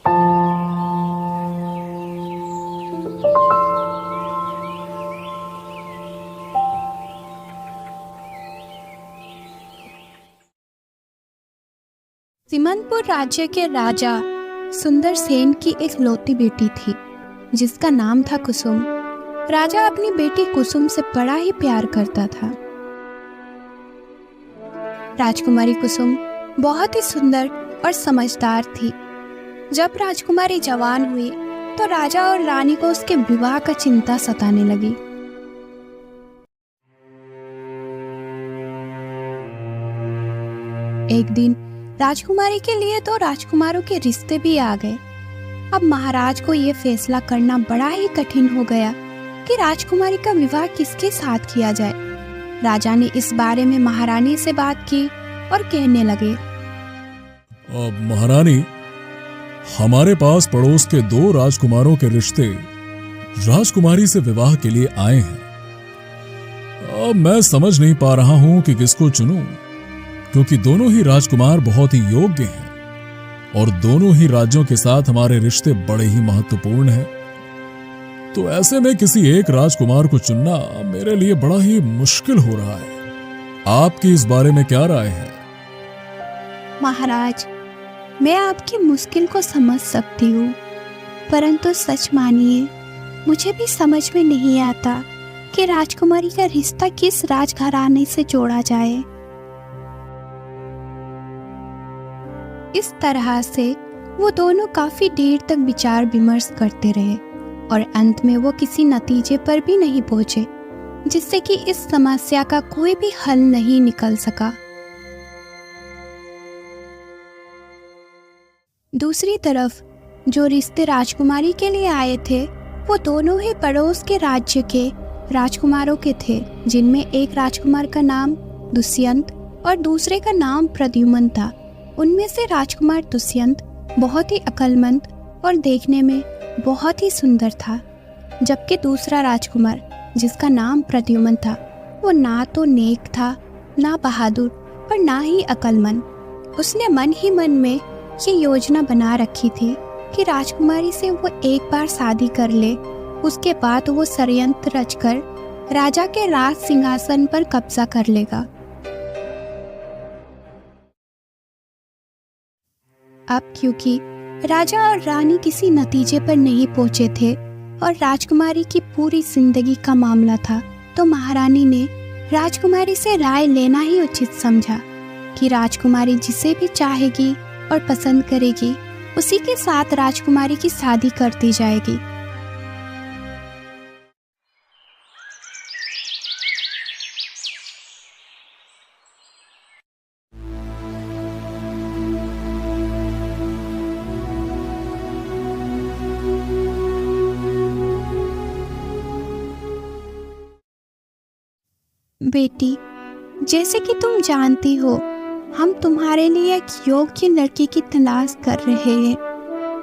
सिमनपुर राज्य के राजा सुंदर सेन की एक लौती बेटी थी जिसका नाम था कुसुम। राजा अपनी बेटी कुसुम से बड़ा ही प्यार करता था। राजकुमारी कुसुम बहुत ही सुंदर और समझदार थी। जब राजकुमारी जवान हुई तो राजा और रानी को उसके विवाह का चिंता सताने लगी। एक दिन राजकुमारी के लिए तो राजकुमारों के रिश्ते भी आ गए। अब महाराज को यह फैसला करना बड़ा ही कठिन हो गया कि राजकुमारी का विवाह किसके साथ किया जाए। राजा ने इस बारे में महारानी से बात की और कहने लगे, महारानी, हमारे पास पड़ोस के 2 राजकुमारों के रिश्ते राजकुमारी से विवाह के लिए आए हैं। अब मैं समझ नहीं पा रहा हूं कि किसको चुनूं, क्योंकि दोनों ही राजकुमार बहुत ही योग्य हैं और दोनों ही राज्यों के साथ हमारे रिश्ते बड़े ही महत्वपूर्ण हैं। तो ऐसे में किसी एक राजकुमार को चुनना मेरे लिए बड़ा ही मुश्किल हो रहा है। आपकी इस बारे में क्या राय है? महाराज, मैं आपकी मुश्किल को समझ सकती हूँ, परंतु सच मानिए मुझे भी समझ में नहीं आता कि राजकुमारी का रिश्ता किस राजघराने से जोड़ा जाए। इस तरह से वो दोनों काफी देर तक विचार विमर्श करते रहे और अंत में वो किसी नतीजे पर भी नहीं पहुंचे, जिससे कि इस समस्या का कोई भी हल नहीं निकल सका। दूसरी तरफ जो रिश्ते राजकुमारी के लिए आए थे वो दोनों ही पड़ोस के राज्य के राजकुमारों के थे, जिनमें एक राजकुमार का नाम दुष्यंत और दूसरे का नाम प्रद्युम्न था। उनमें से राजकुमार दुष्यंत बहुत ही अक्लमंद और देखने में बहुत ही सुंदर था, जबकि दूसरा राजकुमार जिसका नाम प्रद्युम्न था वो ना तो नेक था, ना बहादुर और ना ही अक्लमंद। उसने मन ही मन में ये योजना बना रखी थी कि राजकुमारी से वो एक बार शादी कर ले, उसके बाद वो षड्यंत्र रचकर राजा के राज सिंहासन पर कब्जा कर लेगा। अब क्योंकि राजा और रानी किसी नतीजे पर नहीं पहुंचे थे और राजकुमारी की पूरी जिंदगी का मामला था, तो महारानी ने राजकुमारी से राय लेना ही उचित समझा कि राजकुमारी जिसे भी चाहेगी और पसंद करेगी उसी के साथ राजकुमारी की शादी करती जाएगी। बेटी, जैसे कि तुम जानती हो, हम तुम्हारे लिए एक योग्य लड़की की तलाश कर रहे हैं।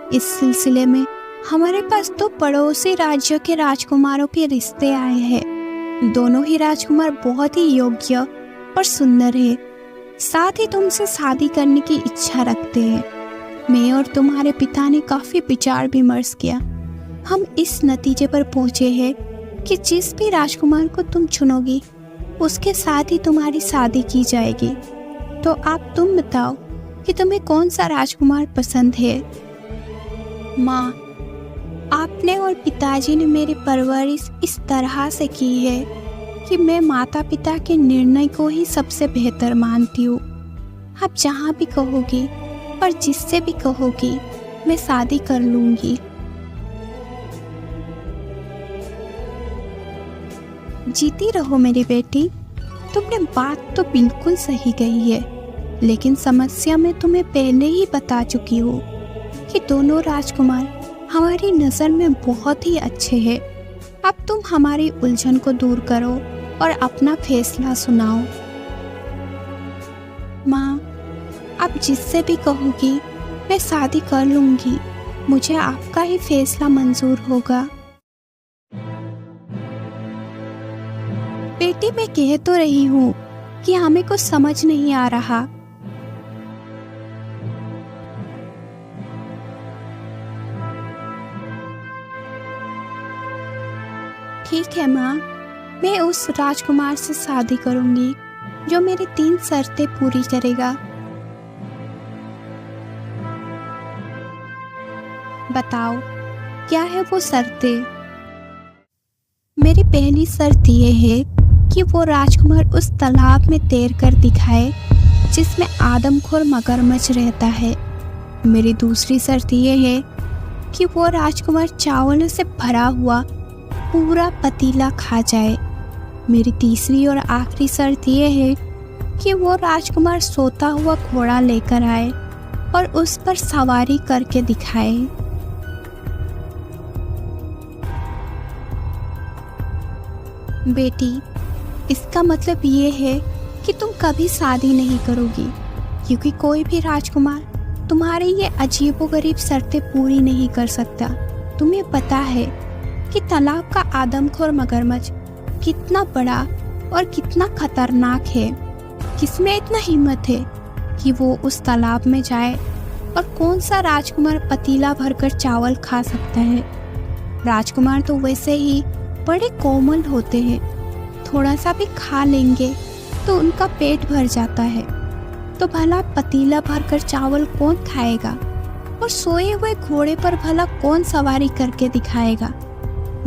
इस सिलसिले में हमारे पास 2 पड़ोसी राज्यों के राजकुमारों के रिश्ते आए हैं। दोनों ही राजकुमार बहुत ही योग्य और सुंदर हैं, साथ ही तुमसे शादी करने की इच्छा रखते हैं। मैं और तुम्हारे पिता ने काफी विचार विमर्श किया। हम इस नतीजे पर पहुंचे हैं कि जिस भी राजकुमार को तुम चुनोगी उसके साथ ही तुम्हारी शादी की जाएगी। तो आप तुम बताओ कि तुम्हें कौन सा राजकुमार पसंद है? माँ, आपने और पिताजी ने मेरी परवरिश इस तरह से की है कि मैं माता पिता के निर्णय को ही सबसे बेहतर मानती हूँ। आप जहाँ भी कहोगी और जिससे भी कहोगी मैं शादी कर लूँगी। जीती रहो मेरी बेटी, तुमने बात तो बिल्कुल सही कही है, लेकिन समस्या मैं तुम्हें पहले ही बता चुकी हूँ कि दोनों राजकुमार हमारी नज़र में बहुत ही अच्छे हैं। अब तुम हमारी उलझन को दूर करो और अपना फैसला सुनाओ। माँ, आप जिससे भी कहोगी मैं शादी कर लूँगी। मुझे आपका ही फैसला मंजूर होगा। बेटी, मैं कह तो रही हूँ कि हमें कुछ समझ नहीं आ रहा। ठीक है माँ, मैं उस राजकुमार से शादी करूंगी जो मेरी 3 शर्तें पूरी करेगा। बताओ क्या है वो शर्तें? मेरी पहली शर्त ये है कि वो राजकुमार उस तालाब में तैर कर दिखाए जिसमें आदमखोर मगरमच्छ रहता है। मेरी दूसरी शर्त ये है कि वो राजकुमार चावलों से भरा हुआ पूरा पतीला खा जाए। मेरी तीसरी और आखिरी शर्त ये है कि वो राजकुमार सोता हुआ घोड़ा लेकर आए और उस पर सवारी करके दिखाए। बेटी, इसका मतलब ये है कि तुम कभी शादी नहीं करोगी, क्योंकि कोई भी राजकुमार तुम्हारी ये अजीबोगरीब शर्तें पूरी नहीं कर सकता। तुम्हें पता है कि तालाब का आदमखोर मगरमच्छ कितना बड़ा और कितना खतरनाक है। किसमें इतना हिम्मत है कि वो उस तालाब में जाए, और कौन सा राजकुमार पतीला भरकर चावल खा सकता है? राजकुमार तो वैसे ही बड़े कोमल होते हैं, थोड़ा सा भी खा लेंगे तो उनका पेट भर जाता है। तो भला पतीला भरकर चावल कौन खाएगा? और सोए हुए घोड़े पर भला कौन सवारी करके दिखाएगा?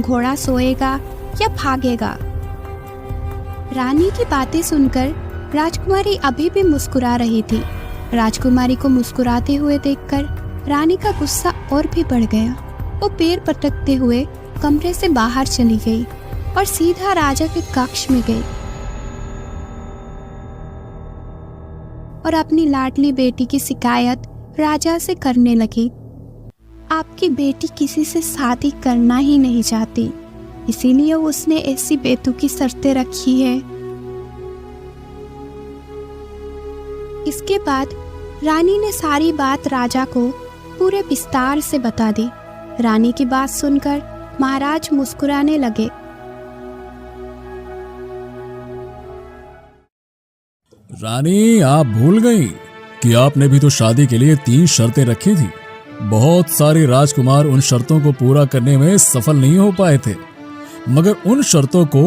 घोड़ा सोएगा या भागेगा? रानी की बातें सुनकर राजकुमारी अभी भी मुस्कुरा रही थी। राजकुमारी को मुस्कुराते हुए देखकर रानी का गुस्सा और भी बढ़ गया। वो पैर पटकते हुए कमरे से बाहर चली गई और सीधा राजा के कक्ष में गई और अपनी लाडली बेटी की शिकायत राजा से करने लगी। आपकी बेटी किसी से शादी करना ही नहीं चाहती, इसीलिए उसने ऐसी बेतुकी शर्तें रखी है। इसके बाद रानी ने सारी बात राजा को पूरे विस्तार से बता दी। रानी की बात सुनकर महाराज मुस्कुराने लगे। रानी, आप भूल गई कि आपने भी तो शादी के लिए 3 शर्तें रखी थी। बहुत सारे राजकुमार उन शर्तों को पूरा करने में सफल नहीं हो पाए थे, मगर उन शर्तों को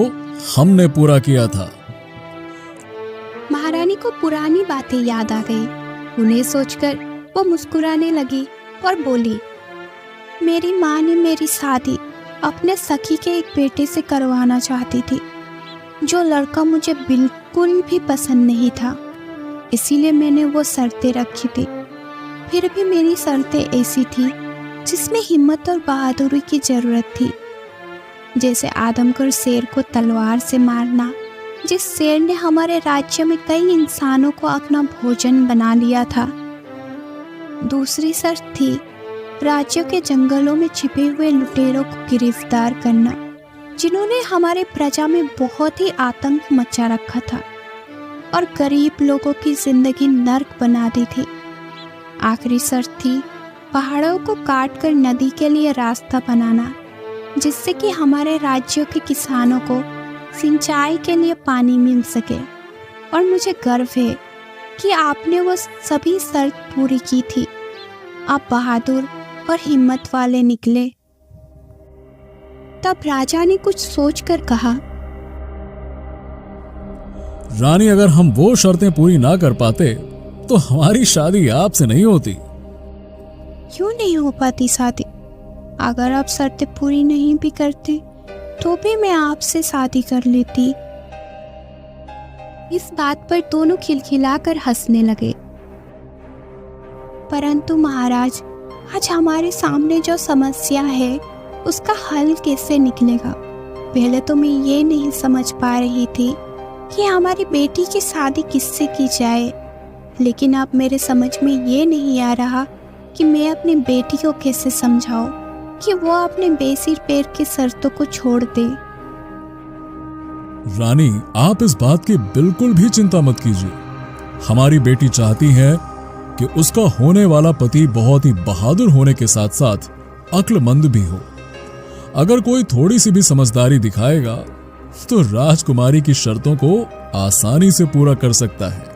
हमने पूरा किया था। महारानी को पुरानी बातें याद आ गई। उन्हें सोचकर वो मुस्कुराने लगी और बोली, मेरी माँ ने मेरी शादी अपने सखी के एक बेटे से करवाना चाहती थी, जो लड़का मुझे बिल्कुल भी पसंद नहीं था। इसीलिए मैंने वो शर्तें रखी थी। फिर भी मेरी शर्तें ऐसी थी जिसमें हिम्मत और बहादुरी की जरूरत थी। जैसे आदमखोर शेर को तलवार से मारना, जिस शेर ने हमारे राज्य में कई इंसानों को अपना भोजन बना लिया था। दूसरी शर्त थी राज्यों के जंगलों में छिपे हुए लुटेरों को गिरफ्तार करना, जिन्होंने हमारे प्रजा में बहुत ही आतंक मचा रखा था और गरीब लोगों की जिंदगी नर्क बना दी थी। आखिरी शर्त थी पहाड़ों को काटकर नदी के लिए रास्ता बनाना, जिससे कि हमारे राज्यों के किसानों को सिंचाई के लिए पानी मिल सके। और मुझे गर्व है कि आपने वो सभी शर्त पूरी की थी। आप बहादुर और हिम्मत वाले निकले। तब राजा ने कुछ सोचकर कहा, रानी, अगर हम वो शर्तें पूरी ना कर पाते तो हमारी शादी आपसे नहीं होती। क्यों नहीं हो पाती शादी? अगर आप शर्तें पूरी नहीं भी करते तो भी मैं आपसे शादी कर लेती। इस बात पर दोनों खिलखिलाकर हंसने लगे। परंतु महाराज, आज हमारे सामने जो समस्या है उसका हल कैसे निकलेगा? पहले तो मैं ये नहीं समझ पा रही थी कि हमारी बेटी की शादी किससे की जाए, लेकिन अब मेरे समझ में ये नहीं आ रहा कि मैं अपनी बेटी को कैसे समझाऊं कि वो अपने बेसिर पैर की शर्तों को छोड़ दे। रानी, आप इस बात की बिल्कुल भी चिंता मत कीजिए। हमारी बेटी चाहती है कि उसका होने वाला पति बहुत ही बहादुर होने के साथ साथ अक्लमंद भी हो। अगर कोई थोड़ी सी भी समझदारी दिखाएगा तो राजकुमारी की शर्तों को आसानी से पूरा कर सकता है।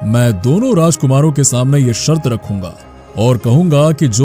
मैं दोनों राजकुमारों के सामने ये शर्त रखूंगा और कहूंगा कि जो